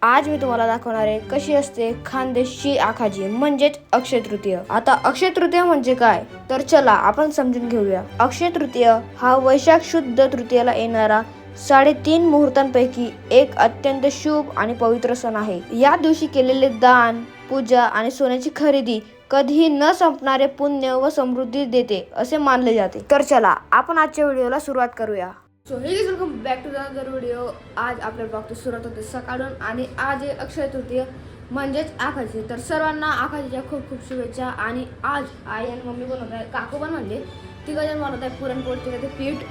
आज मी तुम्हाला दाखवणार आहे कशी असते खानदेशची आखाजी म्हणजेच अक्षय तृतीय। आता अक्षय तृतीय म्हणजे काय तर चला आपण समजून घेऊया। अक्षय तृतीय हा वैशाख शुद्ध तृतीयेला येणारा 3.5 मुहूर्तांपैकी एक अत्यंत शुभ आणि पवित्र सण आहे। या दिवशी केलेले दान, पूजा आणि सोन्याची खरेदी कधीही न संपणारे पुण्य व समृद्धी देते असे मानले जाते। तर चला आपण आजच्या व्हिडिओला सुरुवात करूया। So hey guys, welcome back to the other video. आज आपल्या ब्लॉगची सुरुवात होते सकाळून आणि आज आहे अक्षय तृतीय म्हणजेच आखाजी। तर सर्वांना आखाजीच्या खूप खूप शुभेच्छा। आणि आज आई आणि मम्मी बनवत आहे, काकू पण म्हणजे तिघजण बनवत आहे पुरणपोळीचे ते पीठ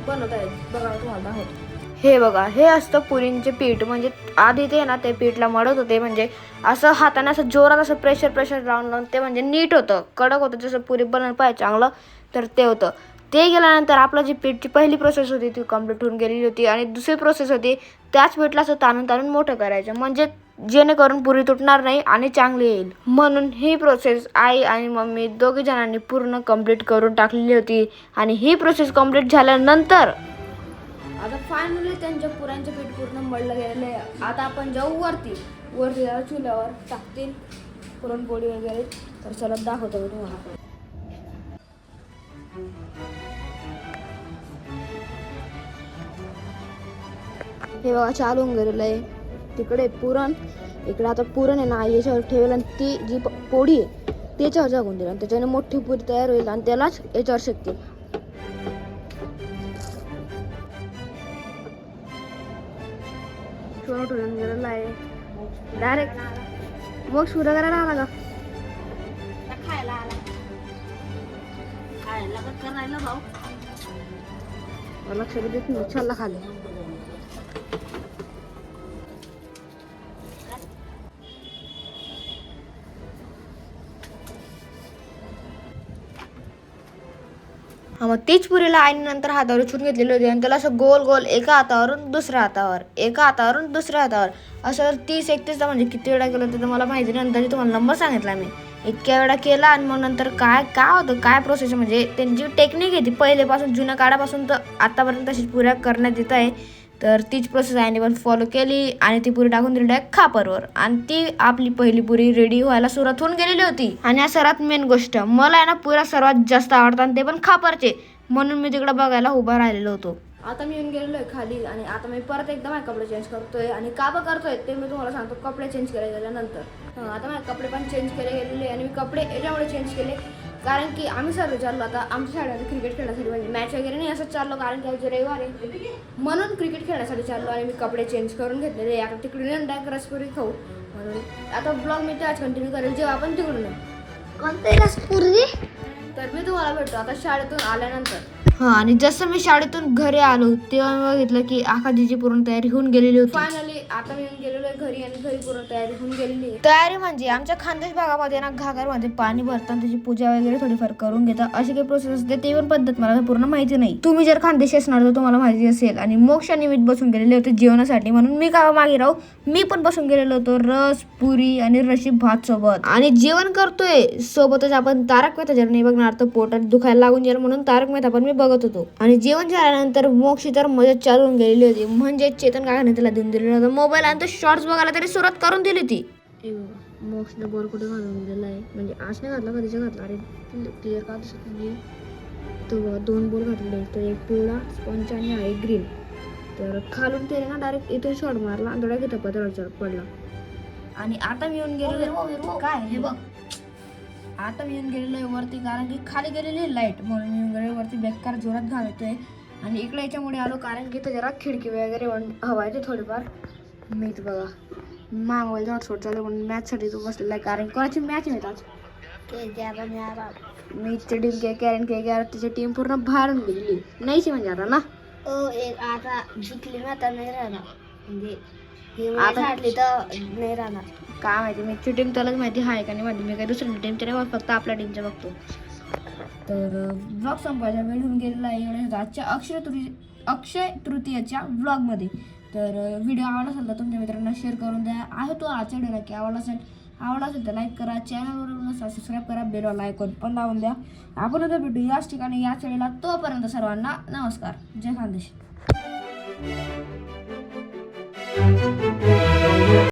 बनवत आहेत। बघा तुम्हाला दाखवतो, हे बघा हे असतं पुरींचे पीठ। म्हणजे आधी ते ना ते पीठला मळत होते, म्हणजे असं हाताने असं जोरात असं प्रेशर लावून ते म्हणजे नीट होतं, कडक होतं, जसं पुरी बनवून पाहिजे चांगलं तर ते होतं। ते गेल्यानंतर आपलं जी पीठची पहिली प्रोसेस होती ती कंप्लीट होऊन गेलेली होती आणि दुसरी प्रोसेस होती त्याच पीठला असं ताणून मोठं करायचं, म्हणजे जेणेकरून पुरी तुटणार नाही आणि चांगली येईल। म्हणून ही प्रोसेस आई आणि मम्मी दोघी जणांनी पूर्ण कंप्लीट करून टाकलेली होती। आणि ही प्रोसेस कंप्लीट झाल्यानंतर आता फायनली त्यांच्या पुऱ्यांचे पीठ पूर्ण मळलं गेलेलं आहे। आता आपण जाऊ वरती जरा चुल्यावर टाकतील पुरणपोळी वगैरे। तर चला दाखवतो मी तुम्हाला। हे बघा चालू होऊन गेलेलं आहे, तिकडे पुरण, इकडे आता पुरण आहे ना याच्यावर ठेवेल आणि ती जी पोळी आहे त्याच्यावर झाकून दिलं, त्याच्याने मोठी पुरी तयार होईल आणि त्यालाच याच्यावर शेकतील। ठेवून गेलेला आहे डायरेक्ट। मग सुरू करायला आला का खायला करायला भाऊ लक्ष देत नाही, छल्ला खाली। मग तीच पुरीला आईने नंतर हातावर उचलून घेतलेली होती आणि त्याला असं गोल गोल एका हातावरून दुसऱ्या हातावर असं 30-31 म्हणजे किती वेळा केलं ते मला माहिती नाही, नंतर तुम्हाला नंबर सांगितला मी। इतक्या वेळा केला आणि मग नंतर काय होतं काय प्रोसेस, म्हणजे त्यांची टेक्निक आहे ती पहिलेपासून जुन्या काळापासून तर आतापर्यंत तशीच पुऱ्या करण्यात येत आहे। तर तीच प्रोसेस आईने पण फॉलो केली आणि ती पुरी टाकून दिली डायरेक्ट खापरवर आणि ती आपली पहिली पुरी रेडी व्हायला सुरुवात होऊन गेलेली होती। आणि या सर्वात मेन गोष्ट मला आहे ना पुऱ्या सर्वात जास्त आवडतात आणि ते पण खापरचे, म्हणून मी तिकडे बघायला उभा राहिलेलो होतो। आता मी येऊन गेलेलो आहे खाली आणि आता मी परत एकदा माझे कपडे चेंज करतोय आणि का करतोय ते मी तुम्हाला सांगतो। कपडे चेंज केले गेल्यानंतर आता माझे कपडे पण चेंज केले गेलेले आणि मी कपडे याच्यामुळे चेंज केले कारण की आम्ही सर्व चाललो आता आमच्या शाळेमध्ये क्रिकेट खेळण्यासाठी, म्हणजे मॅच वगैरे नाही असंच चाललो कारण की आज रविवार आहे म्हणून क्रिकेट खेळण्यासाठी चाललो आणि मी कपडे चेंज करून घेतलेले। आता तिकडून येऊन डायरेक्ट रसपुरी खाऊ, म्हणून आता ब्लॉग मी त्याच कंटिन्यू करेल जेव्हा आपण तिकडून रसपुरी। तर मी तुम्हाला भेटतो आता शाळेतून आल्यानंतर। आणि जसं मी शाळेतून घरी आलो तेव्हा मी बघितलं की आखाजीची पूर्ण तयारी होऊन गेलेली होती। फायनली आता मी गेलेलो आहे घरी आणि घरी पूर्ण तयारी होऊन गेलेली आहे। तयारी म्हणजे आमच्या खानदेश भागामध्ये ना घागरमध्ये पाणी भरतात, त्याची पूजा वगैरे थोडीफार करून घेतात, अशी काही प्रोसेस असते ते पण पद्धत मला पूर्ण माहिती नाही। तुम्ही जर खानदेशी असणार तर तुम्हाला माहिती असेल। आणि मोक्ष निमित्त बसून गेलेले होते जेवणासाठी, म्हणून मी का मागे राहू, मी पण बसून गेलेलो होतो रस पुरी आणि रशी भात सोबत। आणि जेवण करतोय सोबतच आपण तारक मेहता जर नाही बघणार तर पोटात दुखायला लागून जाईल, म्हणून तारक मेहता पण मी बघत होतो। आणि जेवण झाल्यानंतर मोक्षी तर मजा चालू होऊन गेलेली होती, म्हणजे चेतन काकाने त्याला देऊन दिलेला होता मोबाईल आणि तो शॉर्ट्स बघायला तरी सुरुवात करून दिली होती। मोक्षने बोर कुठे घालून दिला आहे, म्हणजे आज नाही घातला कधीच घातला, अरे क्लिअर का दिसत नाही। तो 2 बॉल घातले, तो एक पिवळा स्पंच आणि एक ग्रीन। तर खालून ते ना डायरेक्ट इथून शॉट मारला आणि थोडा घेता पत्रावर पडला। आणि आता मी येऊन गेलेलो काय हे बघ, आता मी येऊन गेलेलो आहे वरती कारण की खाली गेलेली लाईट, म्हणून मी येऊन गेलेलो वरती बेकार जोरात घालतोय। आणि इकडे याच्यामुळे आलो कारण की जरा खिडकी वगैरे हवा आहे ते थोडीफार। मीच बघा मोबाईल हॉटस्पॉट चालू म्हणून मॅचसाठी तो बसलेला आहे कारण कोणाची मॅच आहे आज मीची टीम कॅरन त्याची टीम पूर्ण बाहेरून गेली नाहीची म्हणजे आता ना आता जिंकली ना आता नाही राहणार, म्हणजे आता नाही राहणार काय माहिती। मी टीम त्यालाच माहिती आहे का नाही माहिती, मी काही दुसऱ्या टीमच्या नाही फक्त आपल्या टीमच्या बघतो। तर ब्लॉग संपायचा वेळ होऊन गेलेला आहे एवढ्या आजच्या अक्षय तृतीयाच्या ब्लॉगमध्ये। तर व्हिडिओ आवडला असेल तर तुमच्या मित्रांना शेअर करून द्या। आहे तो आजच्या व्हिडिओ नक्की आवडला असेल तर लाईक करा, चॅनलवर सबस्क्राईब करा, बेल वाला आयकॉन पण लावून द्या। आपण आता भेटू याच ठिकाणी याच वेळेला, तोपर्यंत सर्वांना नमस्कार, जय खानदेश।